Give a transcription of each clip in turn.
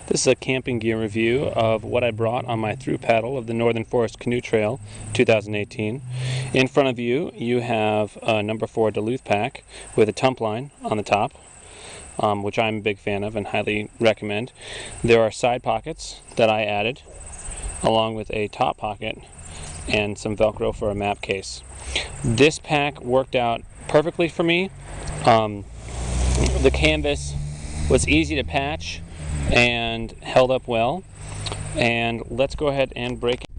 This is a camping gear review of what I brought on my through paddle of the Northern Forest Canoe Trail 2018. In front of you, you have a number 4 Duluth Pack with a tump line on the top, which I'm a big fan of and highly recommend. There are side pockets that I added, along with a top pocket and some Velcro for a map case. This pack worked out perfectly for me. The canvas was easy to patch and held up well, and let's go ahead and break it.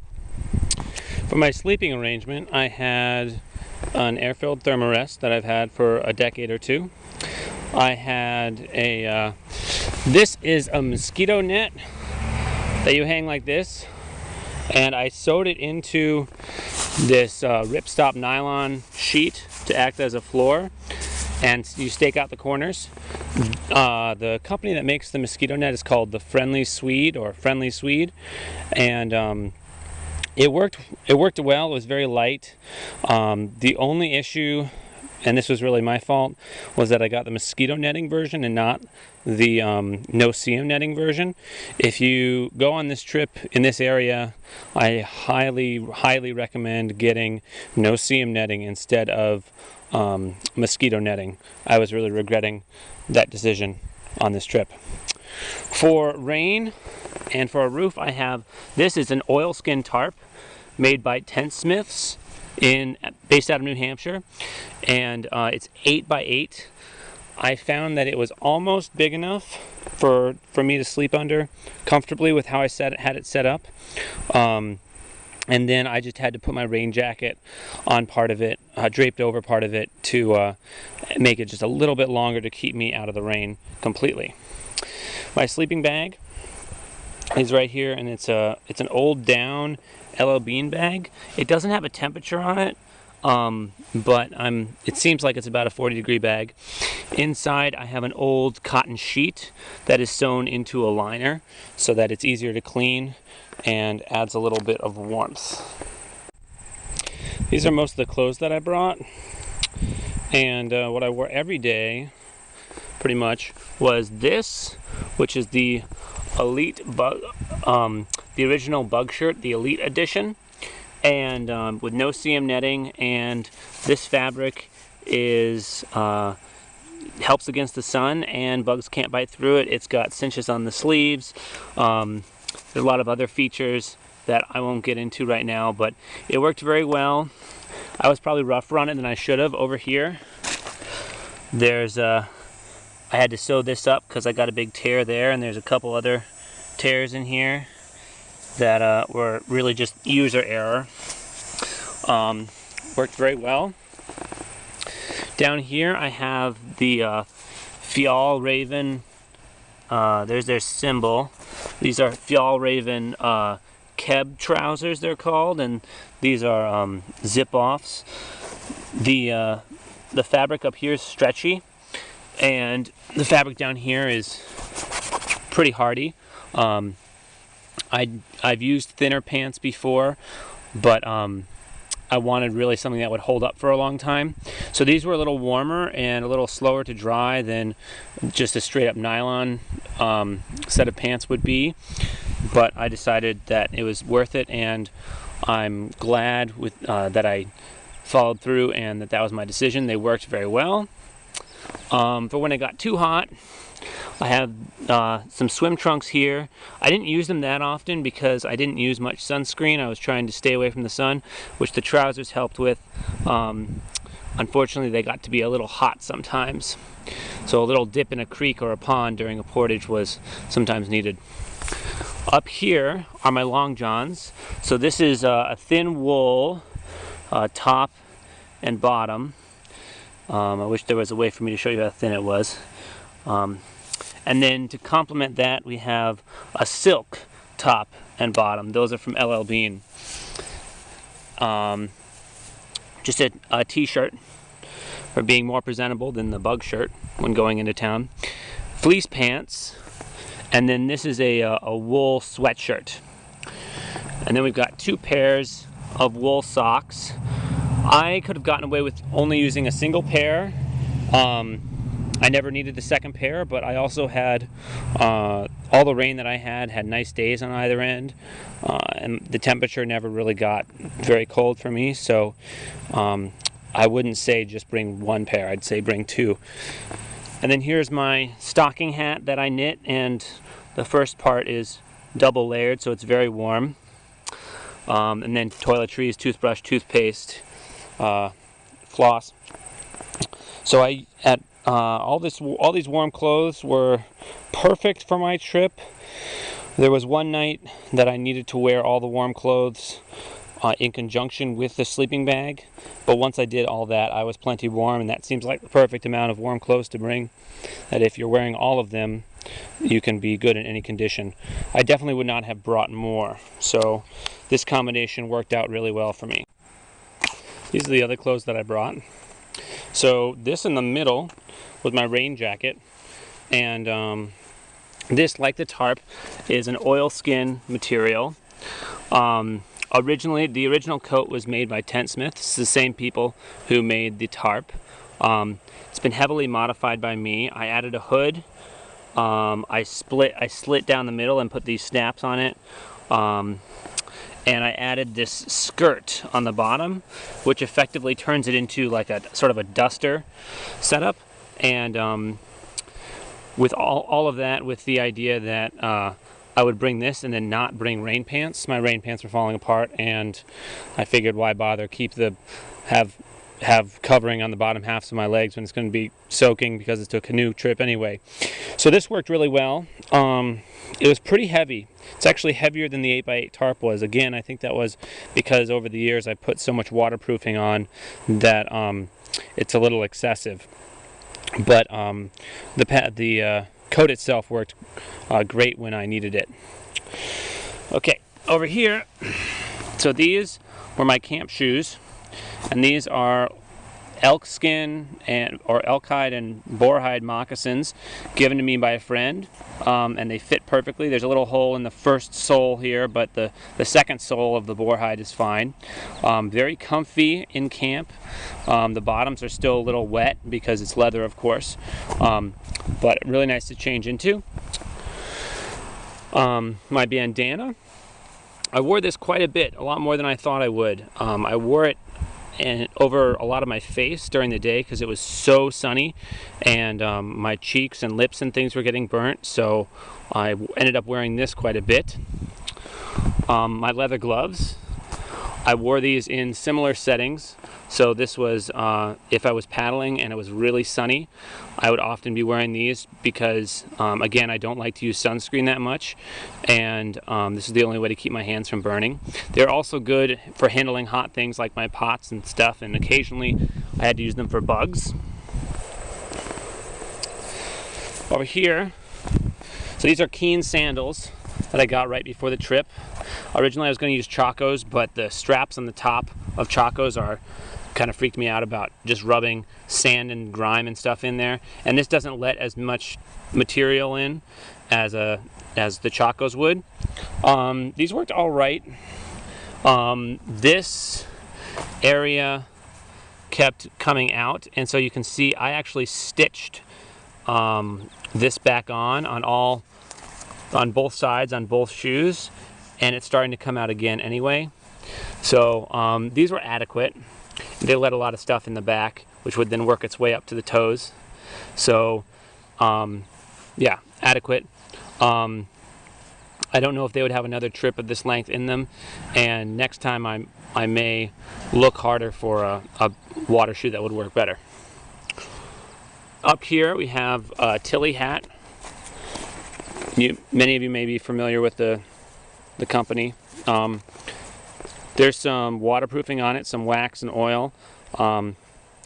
For my sleeping arrangement, I had an air-filled thermarest that I've had for a decade or two. I had a this is a mosquito net that you hang like this, and I sewed it into this ripstop nylon sheet to act as a floor, and you stake out the corners. The company that makes the mosquito net is called the Friendly Swede, and it worked well. It was very light. The only issue, and this was really my fault, was that I got the mosquito netting version and not the no-seam netting version. If you go on this trip in this area, I highly recommend getting no-seam netting instead of mosquito netting. I was really regretting that decision on this trip. For rain and for a roof, I have, this is an oilskin tarp made by Tent Smiths based out of New Hampshire, and it's 8 by 8. I found that it was almost big enough for me to sleep under comfortably with how I had it set up. And then I just had to put my rain jacket on part of it, draped over part of it, to make it just a little bit longer to keep me out of the rain completely. My sleeping bag is right here, and it's an old down LL Bean bag. It doesn't have a temperature on it, but it seems like it's about a 40-degree bag. Inside I have an old cotton sheet that is sewn into a liner so that it's easier to clean and adds a little bit of warmth. These are most of the clothes that I brought, and what I wore every day pretty much was this, which is the Elite Bug, the original bug shirt, the Elite Edition, and with no seam netting, and this fabric is helps against the sun and bugs can't bite through it. It's got cinches on the sleeves. There's a lot of other features that I won't get into right now, but it worked very well. I was probably rougher on it than I should have. Over here, there's I had to sew this up because I got a big tear there, and there's a couple other tears in here that were really just user error. Worked very well. Down here I have the Fjallraven, there's their symbol. These are Fjallraven Keb trousers, they're called, and these are zip-offs. The fabric up here is stretchy, and the fabric down here is pretty hardy. I've used thinner pants before, but I wanted really something that would hold up for a long time. So these were a little warmer and a little slower to dry than just a straight up nylon set of pants would be. But I decided that it was worth it, and I'm glad that I followed through and that was my decision. They worked very well. For when it got too hot, I have some swim trunks here. I didn't use them that often because I didn't use much sunscreen. I was trying to stay away from the sun, which the trousers helped with. Unfortunately, they got to be a little hot sometimes. So a little dip in a creek or a pond during a portage was sometimes needed. Up here are my long johns. So this is a thin wool top and bottom. I wish there was a way for me to show you how thin it was. And then to complement that, we have a silk top and bottom. Those are from LL Bean. Just a t-shirt for being more presentable than the bug shirt when going into town. Fleece pants, and then this is a wool sweatshirt. And then we've got 2 pairs of wool socks. I could have gotten away with only using a single pair, I never needed the second pair, but I also had all the rain that I had nice days on either end, and the temperature never really got very cold for me, so I wouldn't say just bring one pair, I'd say bring two. And then here's my stocking hat that I knit, and the first part is double layered, so it's very warm. And then toiletries, toothbrush, toothpaste, floss. So all these warm clothes were perfect for my trip. There was one night that I needed to wear all the warm clothes in conjunction with the sleeping bag, but once I did all that, I was plenty warm, and that seems like the perfect amount of warm clothes to bring, that if you're wearing all of them, you can be good in any condition. I definitely would not have brought more, so this combination worked out really well for me. These are the other clothes that I brought. So this in the middle was my rain jacket, and this, like the tarp, is an oilskin material. Originally, the original coat was made by Tentsmith. It's the same people who made the tarp. It's been heavily modified by me. I added a hood. I slit down the middle and put these snaps on it. And I added this skirt on the bottom, which effectively turns it into like a sort of a duster setup. And with all of that, with the idea that I would bring this and then not bring rain pants. My rain pants were falling apart, and I figured why bother, have covering on the bottom halves of my legs when it's going to be soaking because it's a canoe trip anyway. So this worked really well. It was pretty heavy. It's actually heavier than the 8x8 tarp was. Again, I think that was because over the years I put so much waterproofing on that it's a little excessive. But the coat itself worked great when I needed it. Okay, over here, so these were my camp shoes, and these are elk skin or elk hide and boar hide moccasins given to me by a friend, and they fit perfectly. There's a little hole in the first sole here, but the second sole of the boar hide is fine. Very comfy in camp. The bottoms are still a little wet because it's leather, of course, but really nice to change into. My bandana, I wore this quite a bit, a lot more than I thought I would. I wore it over a lot of my face during the day because it was so sunny, and my cheeks and lips and things were getting burnt, so I ended up wearing this quite a bit. My leather gloves, I wore these in similar settings. So this was if I was paddling and it was really sunny, I would often be wearing these because again, I don't like to use sunscreen that much, and this is the only way to keep my hands from burning. They're also good for handling hot things like my pots and stuff, and occasionally I had to use them for bugs. Over here, so these are Keen sandals that I got right before the trip. Originally I was going to use Chacos, but the straps on the top of Chacos kind of freaked me out about just rubbing sand and grime and stuff in there, and this doesn't let as much material in as the Chacos would. These worked all right. This area kept coming out, and so you can see I actually stitched this back on both sides on both shoes, and it's starting to come out again anyway. So these were adequate. They let a lot of stuff in the back, which would then work its way up to the toes. So yeah, adequate. I don't know if they would have another trip of this length in them, and next time I may look harder for a water shoe that would work better. Up here we have a Tilly hat. Many of you may be familiar with the company. There's some waterproofing on it, some wax and oil,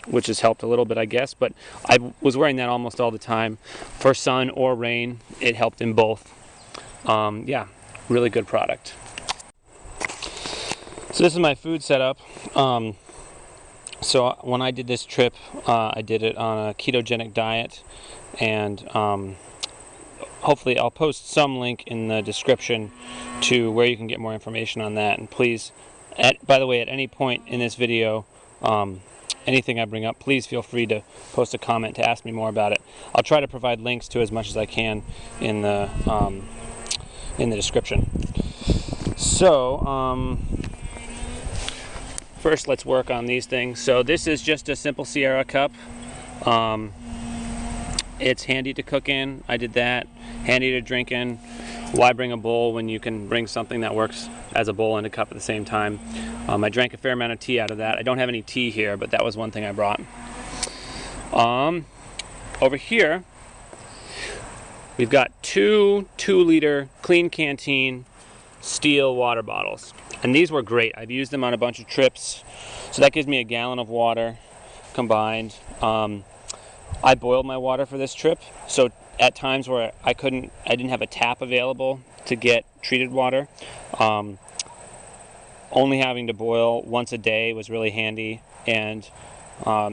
which has helped a little bit, I guess, but I was wearing that almost all the time. For sun or rain, it helped in both. Yeah, really good product. So this is my food setup. So when I did this trip, I did it on a ketogenic diet, and hopefully I'll post some link in the description to where you can get more information on that. And please, by the way, at any point in this video, anything I bring up, please feel free to post a comment to ask me more about it. I'll try to provide links to as much as I can in the description. So first let's work on these things. So this is just a simple Sierra cup. It's handy to cook in. I did that. Handy to drink in. Why bring a bowl when you can bring something that works as a bowl and a cup at the same time? I drank a fair amount of tea out of that. I don't have any tea here, but that was one thing I brought. Over here, we've got two 2-liter Clean Canteen steel water bottles. And these were great. I've used them on a bunch of trips. So that gives me a gallon of water combined. I boiled my water for this trip, so at times where I didn't have a tap available to get treated water, only having to boil once a day was really handy. And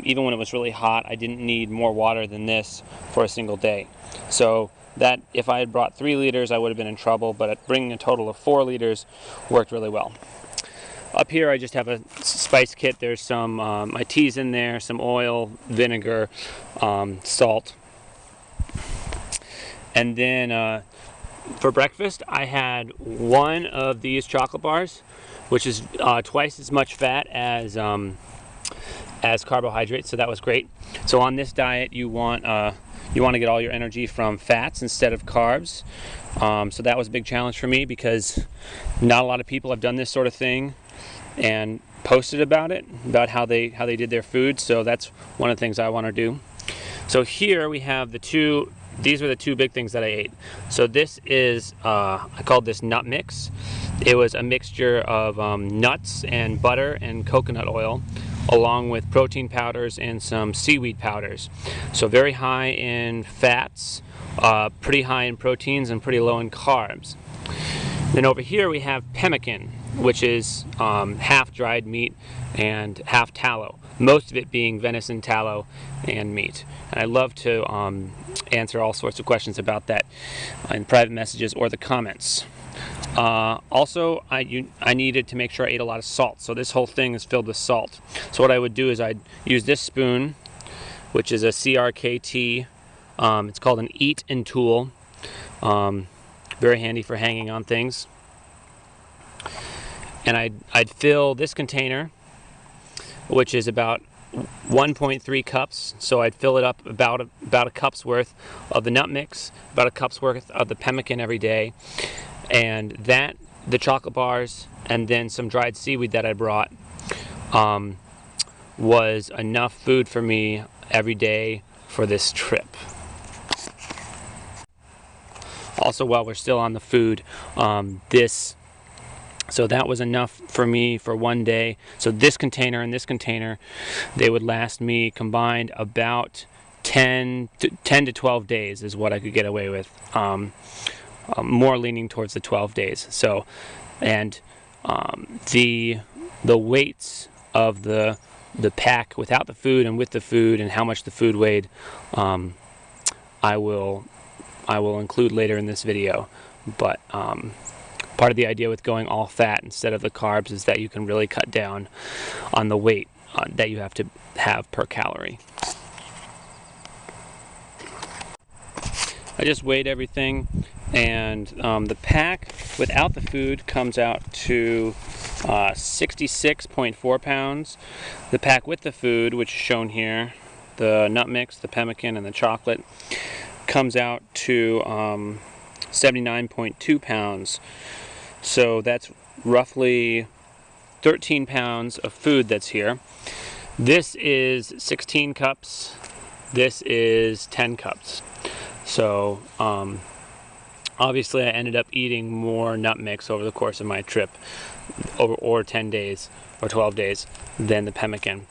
even when it was really hot, I didn't need more water than this for a single day. So that if I had brought 3 liters, I would have been in trouble, but bringing a total of 4 liters worked really well. Up here I just have a spice kit. There's some my tea's in there, some oil, vinegar, salt. And then for breakfast I had one of these chocolate bars, which is twice as much fat as carbohydrates, so that was great. So on this diet you want to get all your energy from fats instead of carbs. So that was a big challenge for me because not a lot of people have done this sort of thing and posted about it, about how they did their food. So that's one of the things I want to do. So here we have these were the 2 big things that I ate. So this is, I called this nut mix. It was a mixture of nuts and butter and coconut oil, along with protein powders and some seaweed powders. So very high in fats, pretty high in proteins, and pretty low in carbs. Then over here we have pemmican, which is half dried meat and half tallow, most of it being venison tallow and meat. And I love to answer all sorts of questions about that in private messages or the comments. Also, I needed to make sure I ate a lot of salt, so this whole thing is filled with salt. So what I would do is I'd use this spoon, which is a CRKT. It's called an Eat and Tool. Very handy for hanging on things. And I'd fill this container, which is about 1.3 cups. So I'd fill it up about a cup's worth of the nut mix, about a cup's worth of the pemmican every day, and the chocolate bars, and then some dried seaweed that I brought was enough food for me every day for this trip. Also, while we're still on the food, so that was enough for me for one day. So this container and this container, they would last me combined about 10 to 12 days is what I could get away with. More leaning towards the 12 days. So, and the weights of the pack without the food and with the food, and how much the food weighed, I will include later in this video. But part of the idea with going all fat instead of the carbs is that you can really cut down on the weight that you have to have per calorie. I just weighed everything, and the pack without the food comes out to 66.4 pounds. The pack with the food, which is shown here, the nut mix, the pemmican, and the chocolate, comes out to 79.2 pounds. So that's roughly 13 pounds of food that's here. This is 16 cups. This is 10 cups. So obviously I ended up eating more nut mix over the course of my trip, or 10 days or 12 days, than the pemmican.